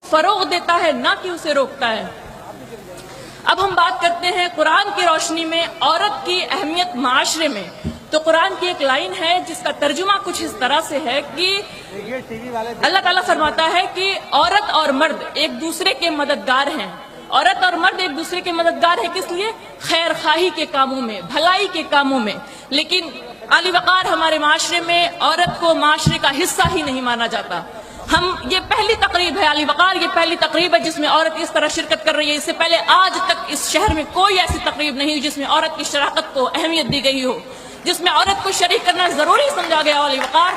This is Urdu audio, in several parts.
فروغ دیتا ہے نہ کہ اسے روکتا ہے۔ اب ہم بات کرتے ہیں قرآن کی روشنی میں عورت کی اہمیت معاشرے میں۔ تو قرآن کی ایک لائن ہے جس کا ترجمہ کچھ اس طرح سے ہے کہ اللہ تعالیٰ فرماتا ہے کہ عورت اور مرد ایک دوسرے کے مددگار ہیں۔ عورت اور مرد ایک دوسرے کے مددگار ہیں کس لیے؟ خیر خواہی کے کاموں میں، بھلائی کے کاموں میں۔ لیکن علی وقار ہمارے معاشرے میں عورت کو معاشرے کا حصہ ہی نہیں مانا جاتا۔ یہ پہلی تقریب ہے علی وقار، یہ پہلی تقریب ہے جس میں عورت اس طرح شرکت کر رہی ہے۔ اس سے پہلے آج تک اس شہر میں کوئی ایسی تقریب نہیں ہوئی جس میں عورت کی شراکت کو اہمیت دی گئی ہو، جس میں عورت کو شریک کرنا ضروری سمجھا گیا علی وقار۔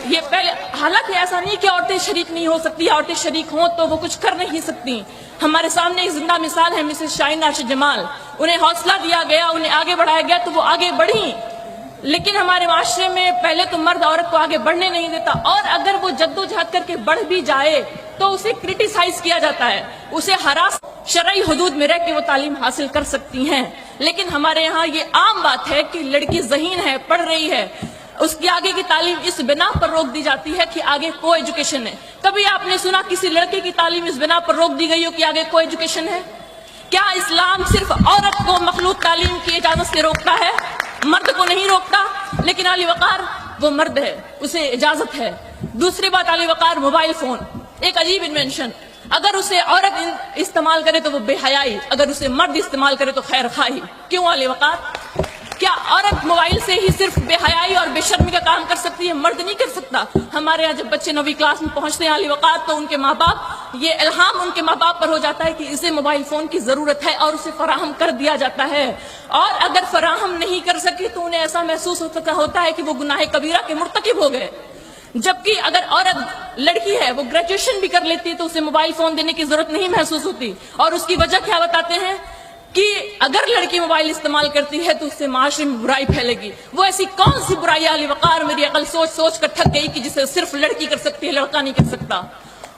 یہ پہلے، حالانکہ ایسا نہیں کہ عورتیں شریک نہیں ہو سکتی، عورتیں شریک ہوں تو وہ کچھ کر نہیں سکتی۔ ہمارے سامنے ایک زندہ مثال ہے مسز شاہین راشد جمال، انہیں حوصلہ دیا گیا، انہیں آگے بڑھایا گیا تو وہ آگے بڑھی۔ لیکن ہمارے معاشرے میں پہلے تو مرد عورت کو آگے بڑھنے نہیں دیتا، اور اگر وہ جدوجہد کر کے بڑھ بھی جائے تو اسے کرٹیسائز کیا جاتا ہے، اسے ہراس، شرعی حدود میں رہ کے وہ تعلیم حاصل کر سکتی ہیں۔ لیکن ہمارے یہاں یہ عام بات ہے کہ لڑکی ذہین ہے، پڑھ رہی ہے، اس کی آگے کی تعلیم اس بنا پر روک دی جاتی ہے کہ آگے کو ایجوکیشن ہے۔ کبھی آپ نے سنا کسی لڑکے کی تعلیم اس بنا پر روک دی گئی ہو کہ آگے کو ایجوکیشن ہے؟ کیا اسلام صرف عورت کو مخلوط تعلیم کی اجازت سے روکتا ہے، مرد کو نہیں روکتا؟ لیکن علی وقار وہ مرد ہے، اسے اجازت ہے۔ دوسری بات، علی وقار موبائل فون ایک عجیب انوینشن، اگر اسے عورت استعمال کرے تو وہ بے حیائی، اگر اسے مرد استعمال کرے تو خیر خواہی۔ کیوں علی وقار؟ کیا عورت موبائل سے ہی صرف بے حیائی اور بے شرمی کا کام کر سکتی ہے، مرد نہیں کر سکتا؟ ہمارے یہاں جب بچے 9ویں کلاس میں پہنچتے ہیں علی وقار تو ان کے ماں باپ، یہ الہام ان کے ماں باپ پر ہو جاتا ہے کہ اسے موبائل فون کی ضرورت ہے اور اسے فراہم کر دیا جاتا ہے، اور اگر فراہم نہیں کر سکی تو انہیں ایسا محسوس ہوتا ہے کہ وہ گناہ کبیرہ کے مرتکب ہو گئے۔ جبکہ اگر عورت لڑکی ہے، وہ گریجویشن بھی کر لیتی تو اسے موبائل فون دینے کی ضرورت نہیں محسوس ہوتی، اور اس کی وجہ کیا بتاتے ہیں کہ اگر لڑکی موبائل استعمال کرتی ہے تو اس سے معاشرے میں برائی پھیلے گی۔ وہ ایسی کون سی برائی علی وقار، میری عقل سوچ سوچ کر تھک گئی کہ جسے صرف لڑکی کر سکتی ہے، لڑکا نہیں کر سکتا۔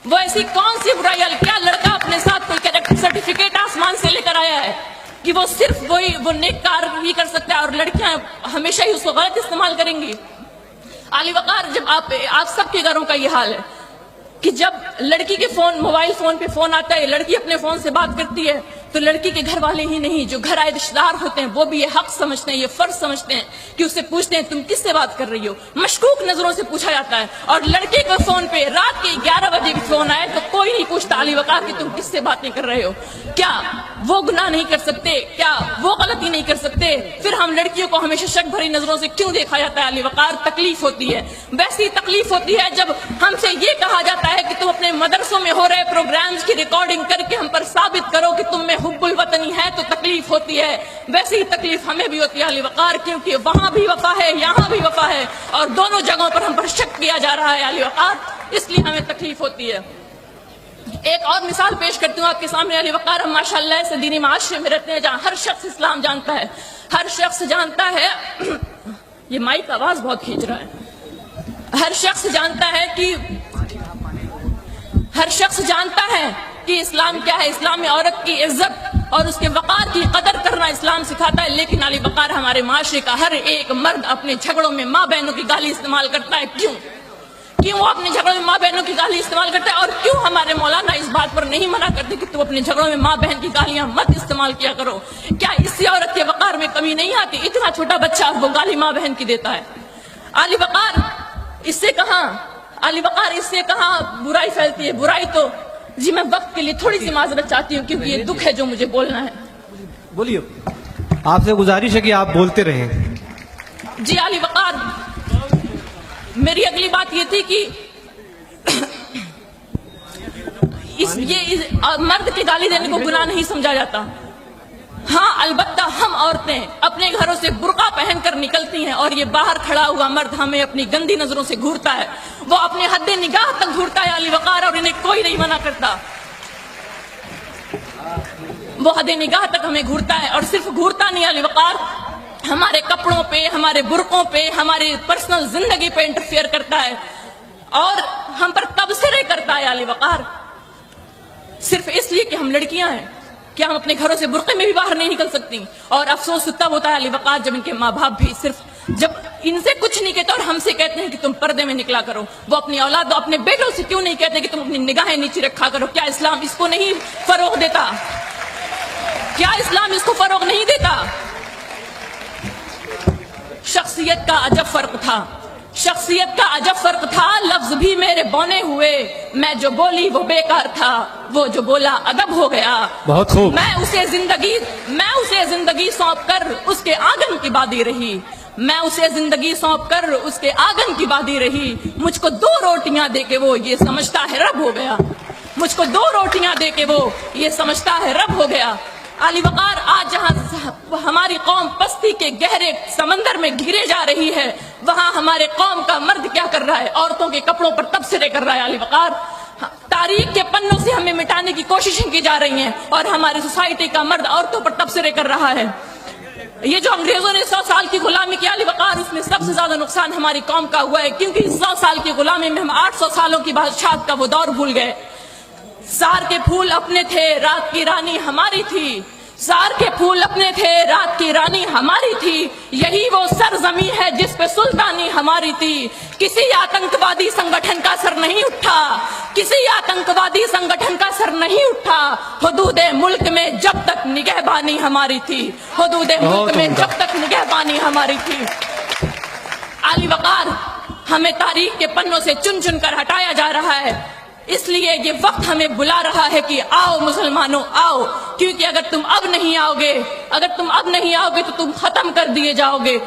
وہ ایسی کون سی برائی، کیا لڑکا اپنے ساتھ کوئی کیریکٹر سرٹیفکیٹ آسمان سے لے کر آیا ہے کہ وہ صرف وہ نیک کار ہی کر سکتا ہے اور لڑکیاں ہمیشہ ہی اس کو غلط استعمال کریں گی؟ علی وقار، جب آپ سب کے گھروں کا یہ حال ہے کہ جب لڑکی کے موبائل فون پہ فون آتا ہے، لڑکی اپنے فون سے بات کرتی ہے تو لڑکی کے گھر والے ہی نہیں، جو گھر آئے رشتہ دار ہوتے ہیں وہ بھی یہ حق سمجھتے ہیں، یہ فرض سمجھتے ہیں کہ اسے پوچھتے ہیں تم کس سے بات کر رہی ہو، مشکوک نظروں سے پوچھا جاتا ہے۔ اور لڑکے کے فون پہ رات کے 11 بجے بھی فون آئے تو کوئی نہیں پوچھتا علی وقار کہ تم کس سے باتیں کر رہے ہو۔ کیا وہ گناہ نہیں کر سکتے؟ کیا وہ غلطی نہیں کر سکتے؟ پھر ہم لڑکیوں کو ہمیشہ شک بھری نظروں سے کیوں دیکھا جاتا ہے علی وقار؟ تکلیف ہوتی ہے، ویسی تکلیف ہوتی ہے جب ہم سے یہ کہا جاتا ہے کہ تم اپنے مدرسوں میں ہو رہے پروگرامز کی ریکارڈنگ کر کے ہم پر ثابت کرو کہ تم میں حب الوطنی ہے، تو تکلیف ہوتی ہے۔ ویسے ہی تکلیف ہمیں بھی ہوتی ہے علی وقار، کیونکہ وہاں بھی وفا ہے، یہاں بھی وفا ہے، اور دونوں جگہوں پر ہم پر شک کیا جا رہا ہے علی وقار، اس لیے ہمیں تکلیف ہوتی ہے۔ ایک اور مثال پیش کرتی ہوں آپ کے سامنے علی وقار، ہم ماشاءاللہ ایسے دینی معاشرے میں رہتے ہیں جہاں ہر شخص اسلام جانتا ہے، ہر شخص جانتا ہے یہ مائک آواز بہت کھینچ رہا ہے، ہر شخص جانتا ہے کہ اسلام کیا ہے۔ اسلام میں عورت کی عزت اور اس کے وقار کی قدر کرنا اسلام سکھاتا ہے، لیکن علی وقار ہمارے معاشرے کا ہر ایک مرد اپنے جھگڑوں میں ماں بہنوں کی گالی استعمال کرتا ہے۔ کیوں وہ اپنے جھگڑوں میں ماں بہنوں کی گالی استعمال کرتا ہے؟ اور کیوں ہمارے مولانا اس بات پر نہیں منع کرتے کہ تم اپنے جھگڑوں میں ماں بہن کی گالیاں مت استعمال کیا کرو؟ کیا اس سے عورت کے وقار میں کمی نہیں آتی؟ اتنا چھوٹا بچہ وہ گالی ماں بہن کی دیتا ہے۔ علی وقار اس سے کہاں برائی پھیلتی ہے؟ برائی تو جی میں وقت کے لیے تھوڑی سی معذرت چاہتی ہوں کیونکہ یہ دکھ ہے جو مجھے بولنا ہے۔ بولیے، آپ سے گزارش ہے کہ آپ بولتے رہیں۔ جی علی وقار، میری اگلی بات یہ تھی کہ مرد کی گالی دینے کو گناہ نہیں سمجھا جاتا۔ ہاں البتہ ہم عورتیں اپنے گھروں سے برقع پہن کر نکلتی ہیں اور یہ باہر کھڑا ہوا مرد ہمیں اپنی گندی نظروں سے گھورتا ہے، وہ اپنے حد نگاہ تک گھورتا ہے علی وقار، اور انہیں کوئی نہیں منع کرتا۔ وہ حد نگاہ تک ہمیں گھورتا ہے، اور صرف گھورتا نہیں علی وقار، ہمارے کپڑوں پہ، ہمارے برقعوں پہ، ہماری پرسنل زندگی پہ انٹرفیئر کرتا ہے اور ہم پر تبصرے کرتا ہے علی وقار، صرف اس لیے کہ ہم لڑکیاں ہیں۔ کیا ہم اپنے گھروں سے برقعے میں بھی باہر نہیں نکل سکتی؟ اور افسوس تب ہوتا ہے علی وقار جب ان کے ماں باپ بھی صرف جب ان سے کچھ نہیں کہتے اور ہم سے کہتے ہیں کہ تم پردے میں نکلا کرو. وہ اپنی اولاد اپنے بیٹوں سے کیوں نہیں کہتے کہ تم اپنی نگاہیں نیچے رکھا کرو؟ کیا اسلام اس کو نہیں فروغ دیتا؟ کیا اسلام اس کو فروغ نہیں دیتا؟ شخصیت کا عجب فرق تھا، شخصیت کا عجب فرق تھا. لفظ بھی میرے بونے ہوئے، میں جو بولی وہ بیکار تھا، وہ جو بولا ادب ہو گیا. بہت خوب. میں اسے زندگی سونپ کر اس کے آنگن کی بادی رہی، میں اسے زندگی سونپ کر اس کے آنگن کی بادی رہی. مجھ کو 2 روٹیاں دے کے وہ یہ سمجھتا ہے رب ہو گیا، مجھ کو 2 روٹیاں دے کے وہ یہ سمجھتا ہے رب ہو گیا. علی وقار، آج جہاں ہماری قوم پستی کے گہرے سمندر میں گھرے جا رہی ہے، وہاں ہمارے قوم کا مرد کیا کر رہا ہے؟ عورتوں کے کپڑوں پر تبصرے کر رہا ہے. علی وقار، تاریخ کے پنوں سے ہمیں مٹانے کی کوششیں کی جا رہی ہیں اور ہماری سوسائٹی کا مرد عورتوں پر تبصرے کر رہا ہے. یہ جو انگریزوں نے 100 سال کی غلامی کی علی وقار، اس میں سب سے زیادہ نقصان ہماری قوم کا ہوا ہے، کیونکہ 100 سال کی غلامی میں ہم 800 سالوں کی بادشاہت کا وہ دور بھول گئے. سار کے پھول اپنے تھے، رات کی رانی ہماری تھی. سار کے پھول اپنے تھے، رات کی رانی ہماری تھی. یہی وہ سرزمین ہے جس پہ سلطانی ہماری تھی. کسی آتنکوادی سنگٹھن کا سر نہیں اٹھا، کسی آتنکوادی سنگٹھن کا سر نہیں اٹھا. حدود ملک میں جب تک نگہبانی ہماری تھی، حدود ملک میں جب تک نگہبانی ہماری تھی. علی وقار، ہمیں تاریخ کے پنوں سے چن چن کر ہٹایا جا رہا ہے. اس لیے یہ وقت ہمیں بلا رہا ہے کہ آؤ مسلمانوں آؤ، کیونکہ اگر تم اب نہیں آؤ گے تو تم ختم کر دیے جاؤ گے.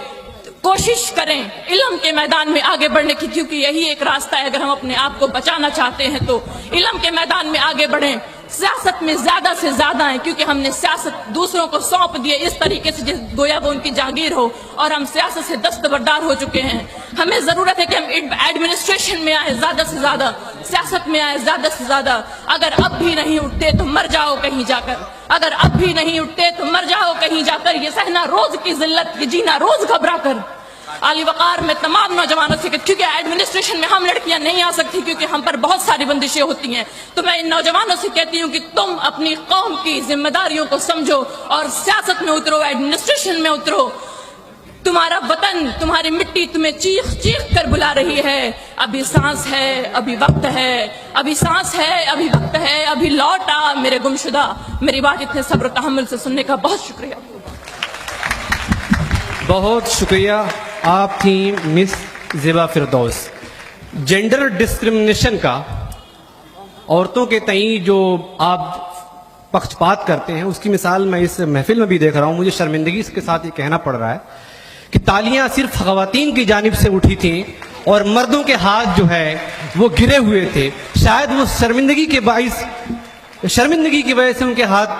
کوشش کریں علم کے میدان میں آگے بڑھنے کی، کیونکہ یہی ایک راستہ ہے. اگر ہم اپنے آپ کو بچانا چاہتے ہیں تو علم کے میدان میں آگے بڑھیں. سیاست میں زیادہ سے زیادہ ہیں، کیونکہ ہم نے سیاست دوسروں کو سونپ دی اس طریقے سے گویا وہ ان کی جاگیر ہو، اور ہم سیاست سے دستبردار ہو چکے ہیں. ہمیں ضرورت ہے کہ ہم ایڈمنسٹریشن میں آئیں زیادہ سے زیادہ، سیاست میں آئیں زیادہ سے زیادہ. اگر اب بھی نہیں اٹھتے تو مر جاؤ کہیں جا کر، اگر اب بھی نہیں اٹھتے تو مر جاؤ کہیں جا کر. یہ سہنا روز کی ذلت، یہ جینا روز گھبرا کر. علی وقار، میں تمام نوجوانوں سے، کیونکہ ایڈمنسٹریشن میں ہم لڑکیاں نہیں آ سکتی کیونکہ ہم پر بہت ساری بندشیں ہوتی ہیں، تو میں ان نوجوانوں سے کہتی ہوں کہ تم اپنی قوم کی ذمہ داریوں کو سمجھو اور سیاست میں اترو، ایڈمنسٹریشن میں اترو. تمہارا وطن، تمہاری مٹی تمہیں چیخ چیخ کر بلا رہی ہے. ابھی سانس ہے، ابھی وقت ہے، ابھی سانس ہے، ابھی وقت ہے، ابھی لوٹ آ میرے گمشدہ. میری بات اتنے صبر و تحمل سے سننے کا بہت شکریہ. بہت شکریہ. آپ تھیں مس زیبا فردوس. جینڈر ڈسکرمنیشن کا عورتوں کے تئیں جو آپ پکشپات کرتے ہیں، اس کی مثال میں اس محفل میں بھی دیکھ رہا ہوں. مجھے شرمندگی کے ساتھ یہ کہنا پڑ رہا ہے کہ تالیاں صرف خواتین کی جانب سے اٹھی تھیں اور مردوں کے ہاتھ جو ہے وہ گرے ہوئے تھے. شاید وہ شرمندگی کی وجہ سے ان کے ہاتھ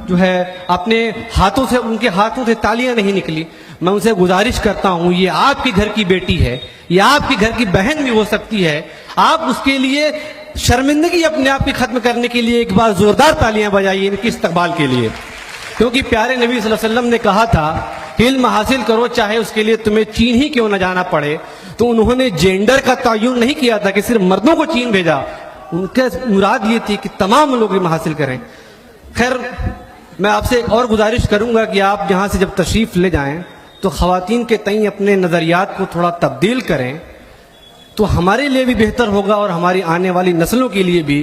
جو ہے اپنے ہاتھوں سے تالیاں نہیں نکلی. میں ان سے گزارش کرتا ہوں، یہ آپ کے گھر کی بیٹی ہے، یہ آپ کے گھر کی بہن بھی ہو سکتی ہے. آپ اس کے لیے شرمندگی اپنے آپ کی ختم کرنے کے لیے ایک بار زوردار تالیاں بجائیے ان کے استقبال کے لیے. کیونکہ پیارے نبی صلی اللہ علیہ وسلم نے کہا تھا کہ علم حاصل کرو چاہے اس کے لیے تمہیں چین ہی کیوں نہ جانا پڑے. تو انہوں نے جینڈر کا تعین نہیں کیا تھا کہ صرف مردوں کو چین بھیجا، ان کے مراد یہ تھی کہ تمام لوگ علم حاصل کریں. خیر، میں آپ سے اور گزارش کروں گا کہ آپ یہاں سے جب تشریف لے جائیں تو خواتین کے تئیں اپنے نظریات کو تھوڑا تبدیل کریں، تو ہمارے لیے بھی بہتر ہوگا اور ہماری آنے والی نسلوں کے لیے بھی